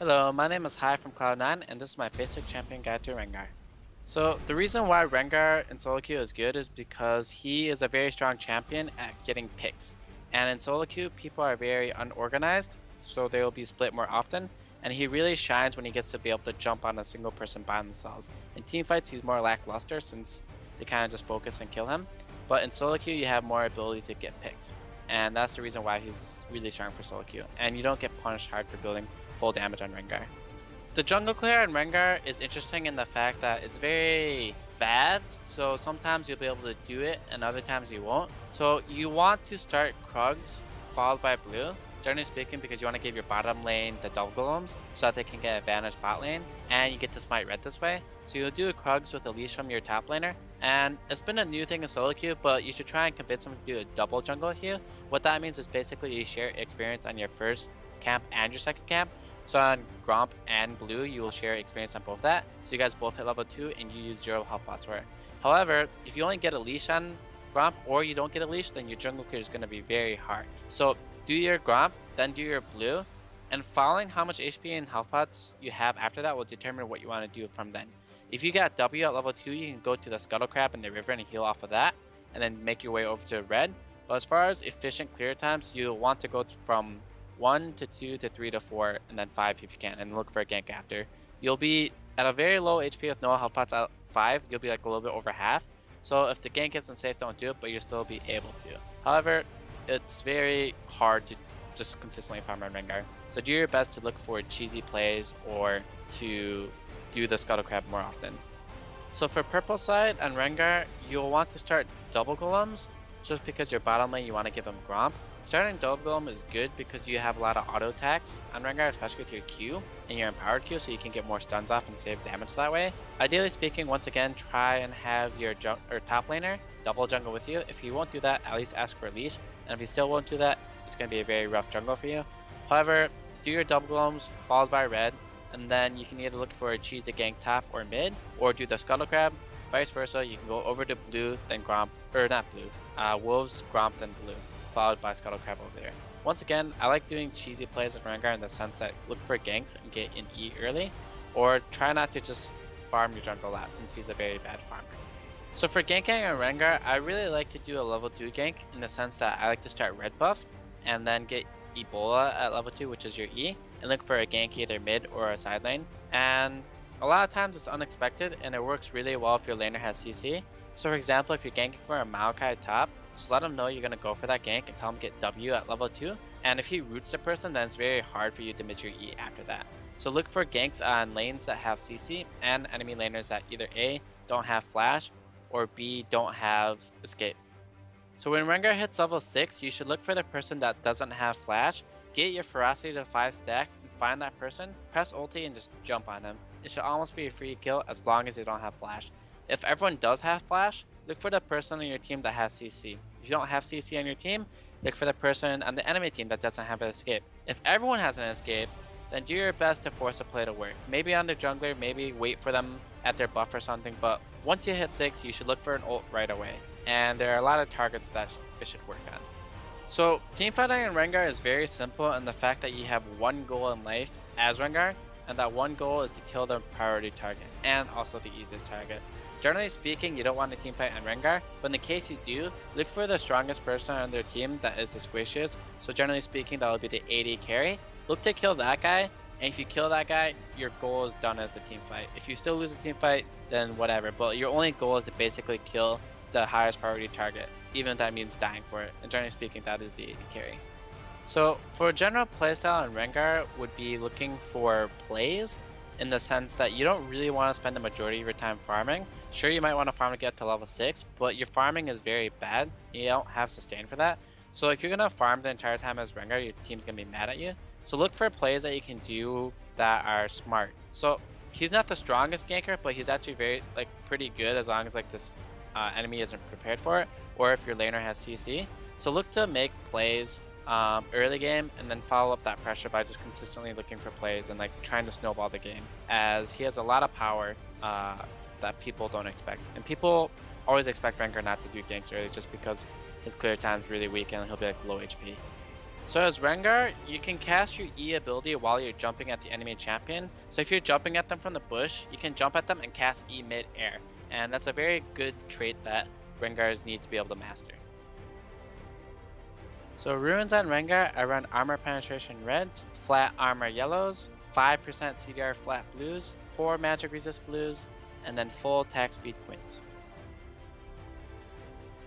Hello, my name is Hai from Cloud9, and this is my basic champion guide to Rengar. So the reason why Rengar in solo queue is good is because he is a very strong champion at getting picks. And in solo queue, people are very unorganized, so they will be split more often, and he really shines when he gets to be able to jump on a single person by themselves. In team fights, he's more lackluster since they kind of just focus and kill him, but in solo queue, you have more ability to get picks. And that's the reason why he's really strong for solo queue, and you don't get punished hard for building full damage on Rengar. The jungle clear on Rengar is interesting in the fact that it's very bad, so sometimes you'll be able to do it and other times you won't. So you want to start Krugs followed by blue, generally speaking, because you want to give your bottom lane the double golems so that they can get advantage bot lane, and you get to smite red this way. So you'll do a Krugs with a leash from your top laner, and it's been a new thing in solo queue, but you should try and convince them to do a double jungle queue. What that means is basically you share experience on your first camp and your second camp. So on Gromp and Blue, you will share experience on both that. So you guys both hit level 2 and you use 0 health pots for it. However, if you only get a leash on Gromp or you don't get a leash, then your jungle clear is going to be very hard. So do your Gromp, then do your Blue, and following how much HP and health pots you have after that will determine what you want to do from then. If you got W at level 2, you can go to the Scuttle Crab in the river and heal off of that, and then make your way over to red. But as far as efficient clear times, you want to go from 1 to 2 to 3 to 4 and then 5 if you can, and look for a gank after. You'll be at a very low HP with no health pots at 5. You'll be like a little bit over half. So if the gank isn't safe, don't do it, but you'll still be able to. However, it's very hard to just consistently farm on Rengar. So do your best to look for cheesy plays or to do the Scuttle Crab more often. So for purple side on Rengar, you'll want to start double golems just because your bottom lane you want to give them Gromp. Starting double golem is good because you have a lot of auto attacks on Rengar, especially with your Q and your empowered Q, so you can get more stuns off and save damage that way. Ideally speaking, once again, try and have your top laner double jungle with you. If he won't do that, at least ask for a leash, and if he still won't do that, it's going to be a very rough jungle for you. However, do your double golems followed by red, and then you can either look for a cheese to gank top or mid, or do the Scuttle Crab. Vice versa, you can go over to blue, then Gromp, or not blue, Wolves, Gromp, then blue, followed by Scuttle Crab over there. Once again, I like doing cheesy plays with Rengar in the sense that look for ganks and get an E early, or try not to just farm your jungle a lot since he's a very bad farmer. So for ganking on Rengar, I really like to do a level 2 gank in the sense that I like to start red buff and then get Ebola at level 2, which is your E, and look for a gank either mid or a side lane. And a lot of times it's unexpected and it works really well if your laner has CC. So for example, if you're ganking for a Maokai top, just let him know you're going to go for that gank and tell him to get W at level 2. And if he roots the person, then it's very hard for you to miss your E after that. So look for ganks on lanes that have CC and enemy laners that either A, don't have flash, or B, don't have escape. So when Rengar hits level 6, you should look for the person that doesn't have flash, get your ferocity to 5 stacks, and find that person, press ulti, and just jump on him. It should almost be a free kill as long as they don't have flash. If everyone does have flash, look for the person on your team that has CC. If you don't have CC on your team, look for the person on the enemy team that doesn't have an escape. If everyone has an escape, then do your best to force a play to work. Maybe on their jungler, maybe wait for them at their buff or something, but once you hit 6, you should look for an ult right away. And there are a lot of targets that it should work on. So teamfighting in Rengar is very simple in the fact that you have one goal in life as Rengar, and that one goal is to kill the priority target, and also the easiest target. Generally speaking, you don't want to teamfight on Rengar, but in the case you do, look for the strongest person on their team that is the squishiest. So generally speaking, that will be the AD carry. Look to kill that guy, and if you kill that guy, your goal is done as the team fight. If you still lose a team fight, then whatever, but your only goal is to basically kill the highest priority target, even if that means dying for it. And generally speaking, that is the AD carry. So for general playstyle on Rengar would be looking for plays in the sense that you don't really want to spend the majority of your time farming. Sure, you might want to farm to get to level 6, but your farming is very bad. You don't have sustain for that. So if you're going to farm the entire time as Rengar, your team's going to be mad at you. So look for plays that you can do that are smart. So he's not the strongest ganker, but he's actually very pretty good as long as this enemy isn't prepared for it, or if your laner has CC. So look to make plays early game and then follow up that pressure by just consistently looking for plays and trying to snowball the game, as he has a lot of power that people don't expect. And people always expect Rengar not to do ganks early just because his clear time is really weak and he'll be low HP. So as Rengar, you can cast your E ability while you're jumping at the enemy champion. So if you're jumping at them from the bush, you can jump at them and cast E mid-air. And that's a very good trait that Rengars need to be able to master. So runes on Rengar, I run armor penetration reds, flat armor yellows, 5% CDR flat blues, 4 magic resist blues, and then full attack speed quints.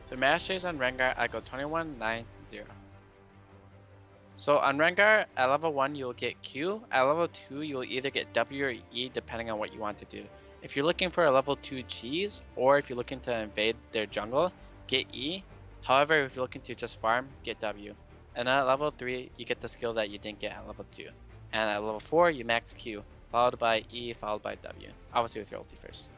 For masteries on Rengar, I go 21-9-0. So on Rengar, at level 1 you'll get Q, at level 2 you'll either get W or E depending on what you want to do. If you're looking for a level 2 cheese, or if you're looking to invade their jungle, get E. However, if you're looking to just farm, get W. And at level 3, you get the skill that you didn't get at level 2. And at level 4, you max Q, followed by E, followed by W. Obviously with your ulti first.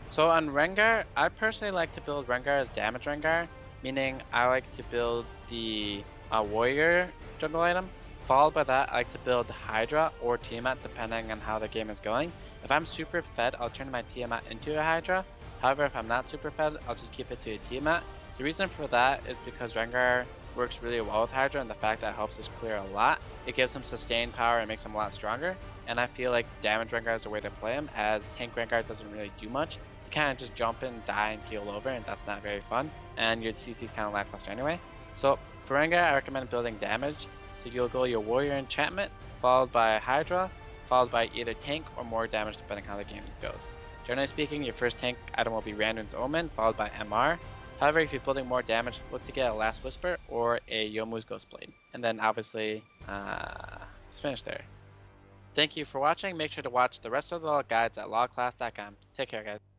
So on Rengar, I personally like to build Rengar as damage Rengar, meaning I like to build the warrior jungle item. Followed by that, I like to build Hydra or Tiamat depending on how the game is going. If I'm super fed, I'll turn my Tiamat into a Hydra. However, if I'm not super fed, I'll just keep it to a Tiamat. The reason for that is because Rengar works really well with Hydra, and the fact that it helps us clear a lot. It gives him sustained power and makes him a lot stronger. And I feel like damage Rengar is the way to play him, as tank Rengar doesn't really do much. You kind of just jump in, die, and keel over, and that's not very fun. And your CC is kind of lackluster anyway. So for Rengar, I recommend building damage. So you'll go your warrior enchantment, followed by Hydra, followed by either tank or more damage depending on how the game goes. Generally speaking, your first tank item will be Randon's Omen, followed by MR. However, if you're building more damage, look to get a Last Whisper or a Youmuu's Ghostblade. And then obviously, it's finished there. Thank you for watching. Make sure to watch the rest of the guides at lawclass.com. Take care, guys.